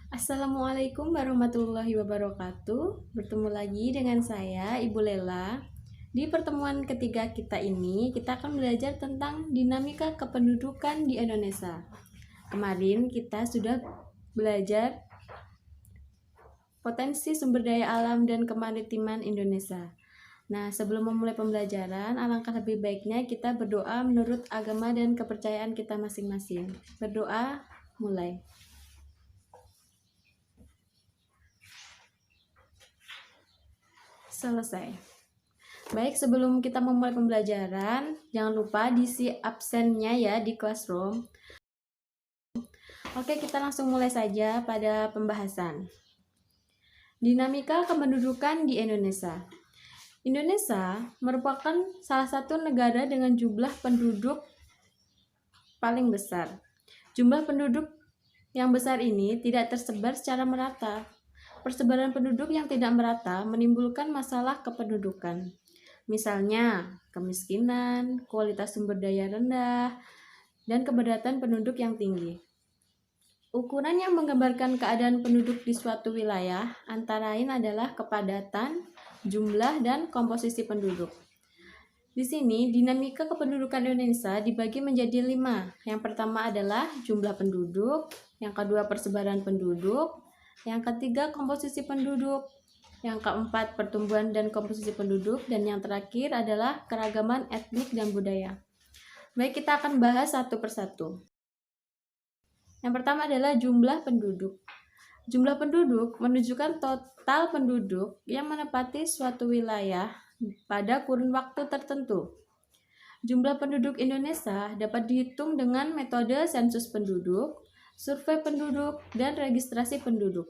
Assalamualaikum warahmatullahi wabarakatuh. Bertemu lagi dengan saya, Ibu Lela. Di pertemuan ketiga kita ini, kita akan belajar tentang dinamika kependudukan di Indonesia. Kemarin kita sudah belajar potensi sumber daya alam dan kemaritiman Indonesia. Nah, sebelum memulai pembelajaran, alangkah lebih baiknya kita berdoa menurut agama dan kepercayaan kita masing-masing. Berdoa, mulai. Selesai. Baik, sebelum kita memulai pembelajaran, jangan lupa diisi absennya ya di Classroom. Oke, kita langsung mulai saja pada pembahasan. Dinamika kependudukan di Indonesia. Indonesia merupakan salah satu negara dengan jumlah penduduk paling besar. Jumlah penduduk yang besar ini tidak tersebar secara merata. Persebaran penduduk yang tidak merata menimbulkan masalah kependudukan. Misalnya, kemiskinan, kualitas sumber daya rendah, dan kepadatan penduduk yang tinggi. Ukuran yang menggambarkan keadaan penduduk di suatu wilayah antara lain adalah kepadatan, jumlah, dan komposisi penduduk. Di sini, dinamika kependudukan Indonesia dibagi menjadi 5. Yang pertama adalah jumlah penduduk, yang kedua persebaran penduduk, yang ketiga komposisi penduduk, yang keempat pertumbuhan dan komposisi penduduk, dan yang terakhir adalah keragaman etnik dan budaya. Baik, kita akan bahas satu persatu. Yang pertama adalah jumlah penduduk. Jumlah penduduk menunjukkan total penduduk yang menempati suatu wilayah pada kurun waktu tertentu. Jumlah penduduk Indonesia dapat dihitung dengan metode sensus penduduk, survei penduduk, dan registrasi penduduk.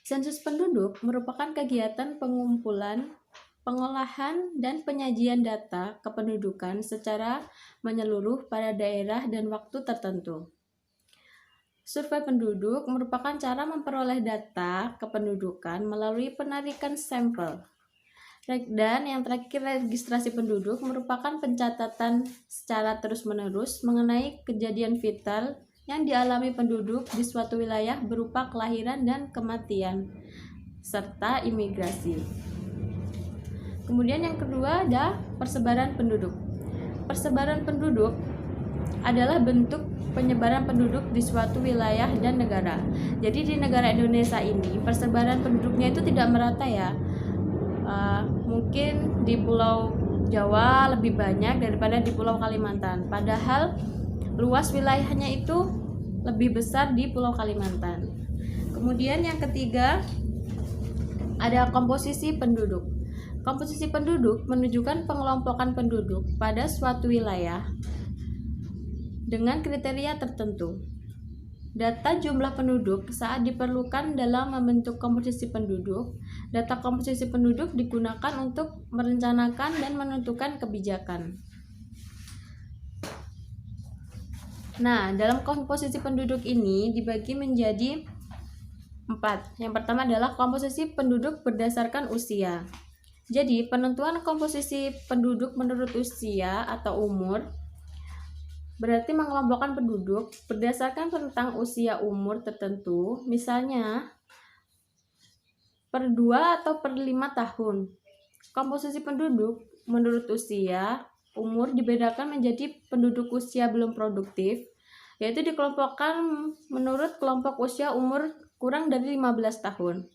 Sensus penduduk merupakan kegiatan pengumpulan, pengolahan, dan penyajian data kependudukan secara menyeluruh pada daerah dan waktu tertentu. Survei penduduk merupakan cara memperoleh data kependudukan melalui penarikan sampel. Dan yang terakhir, registrasi penduduk merupakan pencatatan secara terus-menerus mengenai kejadian vital yang dialami penduduk di suatu wilayah berupa kelahiran dan kematian, serta imigrasi. Kemudian yang kedua ada persebaran penduduk. Persebaran penduduk adalah bentuk penyebaran penduduk di suatu wilayah dan negara. Jadi di negara Indonesia ini persebaran penduduknya itu tidak merata ya. Mungkin di Pulau Jawa lebih banyak daripada di Pulau Kalimantan. Padahal luas wilayahnya itu lebih besar di Pulau Kalimantan. Kemudian yang ketiga ada komposisi penduduk. Komposisi penduduk menunjukkan pengelompokan penduduk pada suatu wilayah dengan kriteria tertentu. Data jumlah penduduk saat diperlukan dalam membentuk komposisi penduduk. Data komposisi penduduk digunakan untuk merencanakan dan menentukan kebijakan. Nah, dalam komposisi penduduk ini dibagi menjadi 4. Yang pertama adalah komposisi penduduk berdasarkan usia. Jadi, penentuan komposisi penduduk menurut usia atau umur berarti mengelompokkan penduduk berdasarkan tentang usia umur tertentu, misalnya per 2 atau per 5 tahun. Komposisi penduduk menurut usia umur dibedakan menjadi penduduk usia belum produktif, yaitu dikelompokkan menurut kelompok usia umur kurang dari 15 tahun.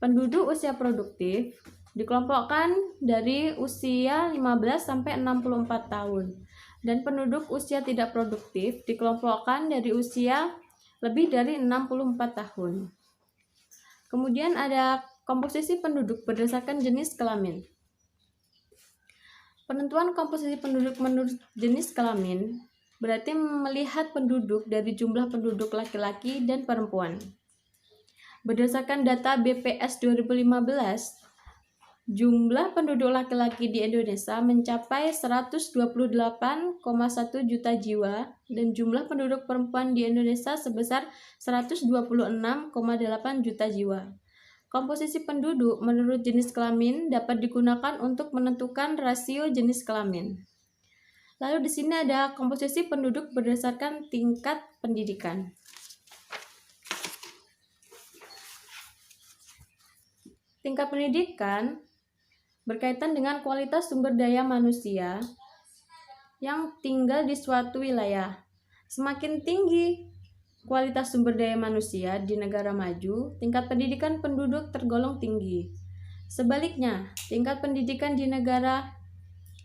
Penduduk usia produktif dikelompokkan dari usia 15 sampai 64 tahun. Dan penduduk usia tidak produktif dikelompokkan dari usia lebih dari 64 tahun. Kemudian ada komposisi penduduk berdasarkan jenis kelamin. Penentuan komposisi penduduk menurut jenis kelamin berarti melihat penduduk dari jumlah penduduk laki-laki dan perempuan. Berdasarkan data BPS 2015, jumlah penduduk laki-laki di Indonesia mencapai 128,1 juta jiwa dan jumlah penduduk perempuan di Indonesia sebesar 126,8 juta jiwa. Komposisi penduduk menurut jenis kelamin dapat digunakan untuk menentukan rasio jenis kelamin. Lalu di sini ada komposisi penduduk berdasarkan tingkat pendidikan. tingkat pendidikan berkaitan dengan kualitas sumber daya manusia yang tinggal di suatu wilayah. Semakin tinggi kualitas sumber daya manusia di negara maju, tingkat pendidikan penduduk tergolong tinggi. Sebaliknya, tingkat pendidikan di negara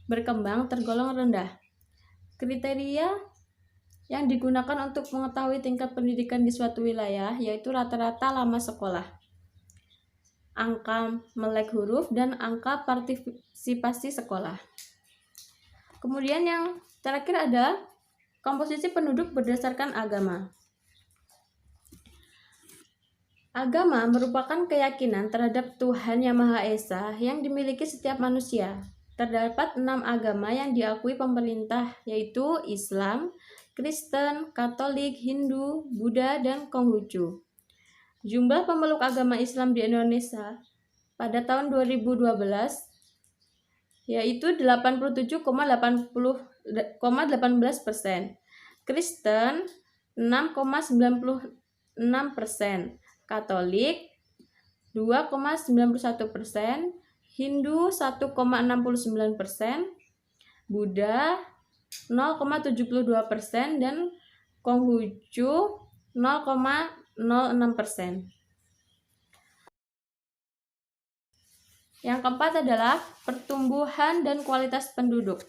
berkembang tergolong rendah. Kriteria yang digunakan untuk mengetahui tingkat pendidikan di suatu wilayah yaitu rata-rata lama sekolah, angka melek huruf, dan angka partisipasi sekolah. Kemudian yang terakhir ada komposisi penduduk berdasarkan agama. Agama merupakan keyakinan terhadap Tuhan Yang Maha Esa yang dimiliki setiap manusia. Terdapat 6 agama yang diakui pemerintah, yaitu Islam, Kristen, Katolik, Hindu, Buddha, dan Konghucu. Jumlah pemeluk agama Islam di Indonesia pada tahun 2012 yaitu 87,18%, Kristen 6,96%, Katolik 2,91%, Hindu 1,69%, Buddha 0,72%, dan Konghucu 0,06%. Yang keempat adalah pertumbuhan dan kualitas penduduk.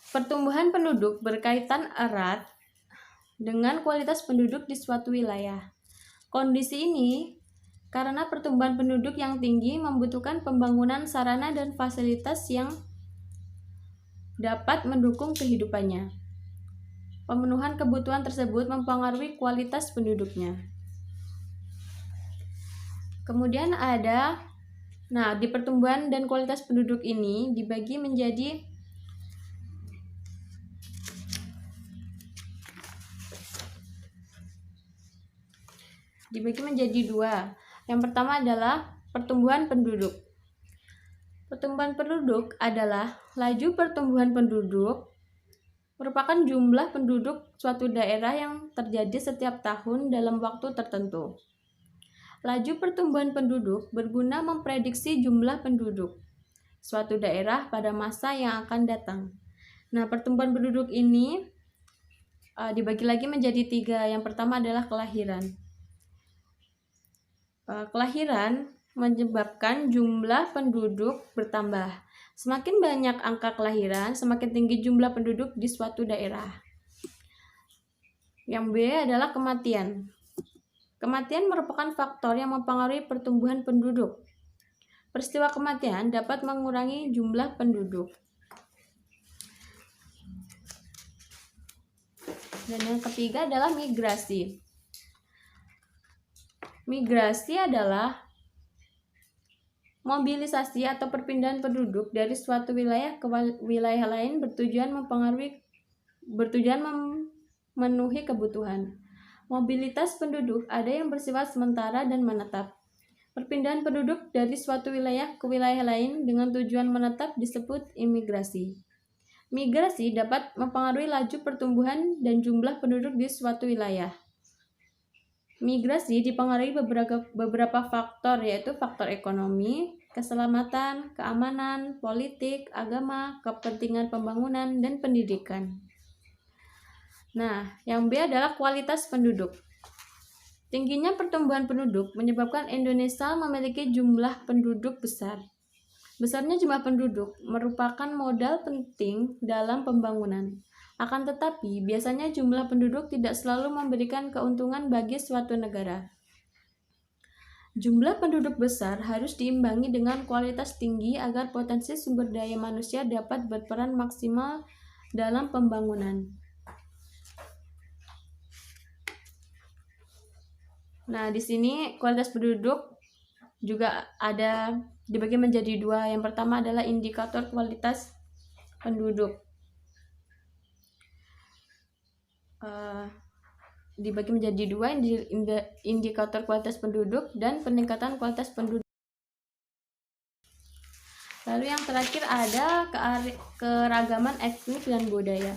Pertumbuhan penduduk berkaitan erat dengan kualitas penduduk di suatu wilayah. Kondisi ini karena pertumbuhan penduduk yang tinggi membutuhkan pembangunan sarana dan fasilitas yang dapat mendukung kehidupannya. Pemenuhan kebutuhan tersebut mempengaruhi kualitas penduduknya. Kemudian ada, di pertumbuhan dan kualitas penduduk ini dibagi menjadi dua. Yang pertama adalah pertumbuhan penduduk. Pertumbuhan penduduk adalah laju pertumbuhan penduduk merupakan jumlah penduduk suatu daerah yang terjadi setiap tahun dalam waktu tertentu. Laju pertumbuhan penduduk berguna memprediksi jumlah penduduk suatu daerah pada masa yang akan datang. Pertumbuhan penduduk ini dibagi lagi menjadi 3. Yang pertama adalah kelahiran. Kelahiran menyebabkan jumlah penduduk bertambah. Semakin banyak angka kelahiran, semakin tinggi jumlah penduduk di suatu daerah. Yang B adalah kematian. Kematian merupakan faktor yang mempengaruhi pertumbuhan penduduk. Peristiwa kematian dapat mengurangi jumlah penduduk. Dan yang ketiga adalah migrasi. Migrasi adalah mobilisasi atau perpindahan penduduk dari suatu wilayah ke wilayah lain bertujuan memenuhi kebutuhan. Mobilitas penduduk ada yang bersifat sementara dan menetap. Perpindahan penduduk dari suatu wilayah ke wilayah lain dengan tujuan menetap disebut imigrasi. Migrasi dapat mempengaruhi laju pertumbuhan dan jumlah penduduk di suatu wilayah. Migrasi dipengaruhi beberapa faktor, yaitu faktor ekonomi, keselamatan, keamanan, politik, agama, kepentingan pembangunan, dan pendidikan. Yang B adalah kualitas penduduk. Tingginya pertumbuhan penduduk menyebabkan Indonesia memiliki jumlah penduduk besar. Besarnya jumlah penduduk merupakan modal penting dalam pembangunan. Akan tetapi, biasanya jumlah penduduk tidak selalu memberikan keuntungan bagi suatu negara. Jumlah penduduk besar harus diimbangi dengan kualitas tinggi agar potensi sumber daya manusia dapat berperan maksimal dalam pembangunan. Di sini kualitas penduduk juga ada dibagi menjadi 2. Yang pertama adalah indikator kualitas penduduk. Dibagi menjadi 2, indikator kualitas penduduk dan peningkatan kualitas penduduk. Lalu yang terakhir ada keragaman etnik dan budaya.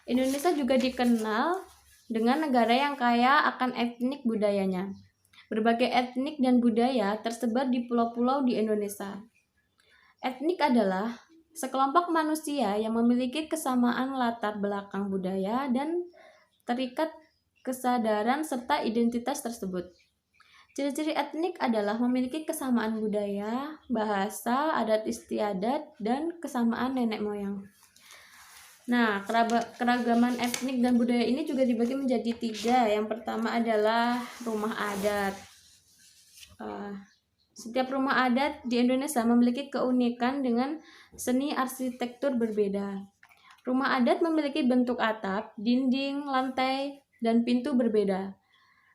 Indonesia juga dikenal dengan negara yang kaya akan etnik budayanya. Berbagai etnik dan budaya tersebar di pulau-pulau di Indonesia. Etnik adalah sekelompok manusia yang memiliki kesamaan latar belakang budaya dan terikat kesadaran serta identitas tersebut. Ciri-ciri etnik adalah memiliki kesamaan budaya, bahasa, adat istiadat, dan kesamaan nenek moyang. Nah, keragaman etnik dan budaya ini juga dibagi menjadi 3. Yang pertama adalah rumah adat. Setiap rumah adat di Indonesia memiliki keunikan dengan seni arsitektur berbeda. Rumah adat memiliki bentuk atap, dinding, lantai, dan pintu berbeda.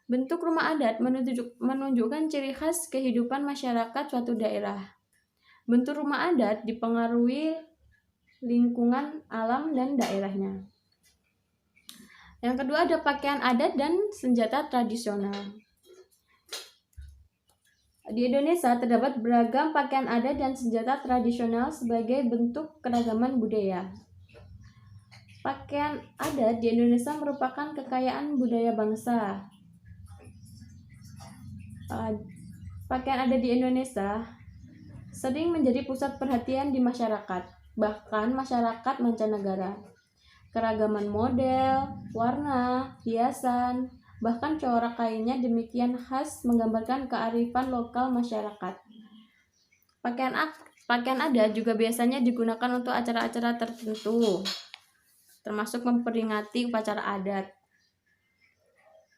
Bentuk rumah adat menunjukkan ciri khas kehidupan masyarakat suatu daerah. Bentuk rumah adat dipengaruhi lingkungan alam dan daerahnya. Yang kedua ada pakaian adat dan senjata tradisional. Di Indonesia terdapat beragam pakaian adat dan senjata tradisional sebagai bentuk keragaman budaya. Pakaian adat di Indonesia merupakan kekayaan budaya bangsa. Pakaian adat di Indonesia sering menjadi pusat perhatian di masyarakat, bahkan masyarakat mancanegara. Keragaman model, warna, hiasan, bahkan corak kainnya demikian khas menggambarkan kearifan lokal masyarakat. Pakaian adat juga biasanya digunakan untuk acara-acara tertentu, termasuk memperingati upacara adat.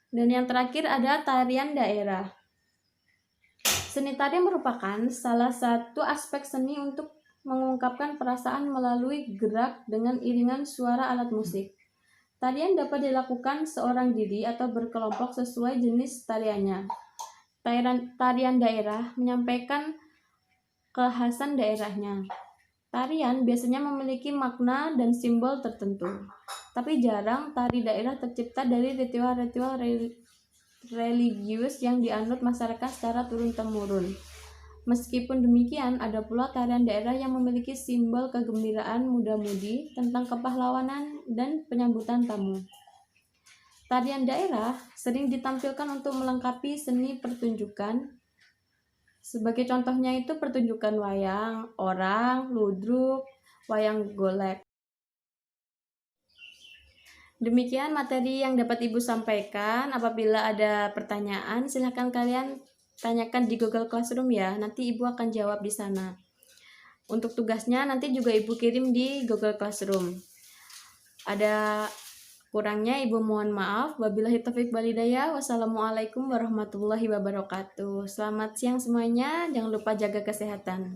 Dan yang terakhir ada tarian daerah. Seni tarian merupakan salah satu aspek seni untuk mengungkapkan perasaan melalui gerak dengan iringan suara alat musik. Tarian dapat dilakukan seorang diri atau berkelompok sesuai jenis tariannya. Tarian daerah menyampaikan kekhasan daerahnya. Tarian biasanya memiliki makna dan simbol tertentu, tapi jarang tari daerah tercipta dari ritual-ritual religius yang dianut masyarakat secara turun-temurun. Meskipun demikian, ada pula tarian daerah yang memiliki simbol kegembiraan muda-mudi tentang kepahlawanan dan penyambutan tamu. Tarian daerah sering ditampilkan untuk melengkapi seni pertunjukan. Sebagai contohnya itu pertunjukan wayang orang, ludruk, wayang golek. Demikian materi yang dapat Ibu sampaikan. Apabila ada pertanyaan, silahkan kalian tanyakan di Google Classroom ya. Nanti Ibu akan jawab di sana. Untuk tugasnya nanti juga Ibu kirim di Google Classroom. Ada kurangnya Ibu mohon maaf. Wabillahi taufiq wal hidayah. Wassalamualaikum warahmatullahi wabarakatuh. Selamat siang semuanya. Jangan lupa jaga kesehatan.